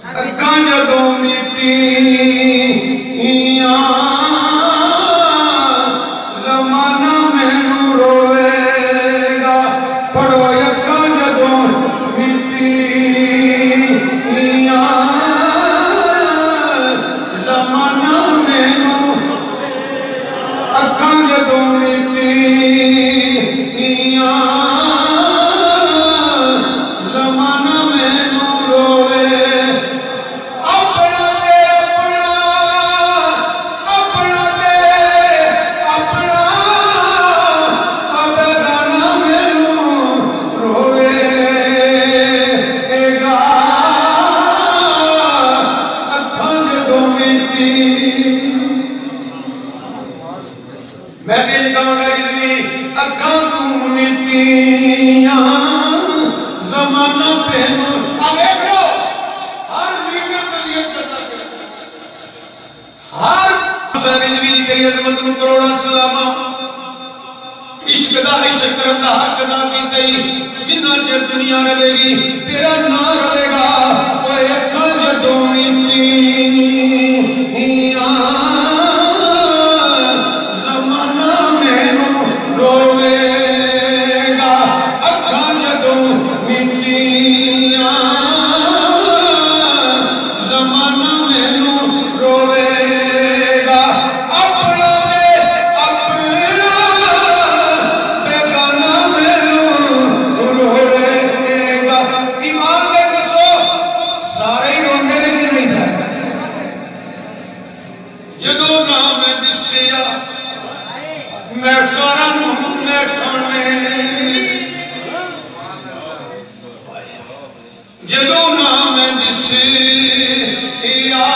अखां जदों मीटियां ज़माना मैनू रोएगा। पढ़ो अखां जदों मीटियां ज़माना मैनू अखां जदों मीटियां मैं दिल कहूँगा अखां तू मिटियां ज़माना तेनू आगे करो। हर लीडर तबीयत करता है, हर शरीर भी करिए मतलब करोड़ा सलामा इश्क दा इश्क करन दा हक अदा कीते जिन्ना चਿਰ दुनिया रहेगी तेरा नाम रहेगा। ओए अखां जदों मिटियां रोवेगा। अखां जदों मीटियां ज़माना मैनू रोवेगा। अपना दे अपना बेगाना मैनू रोवेगा। ईमान दे दसो सारे ही रोंदे ने कि नहीं? जदों ना मैं दिसिया मैं सारा मैं खाने जदों ना मैं दिसिया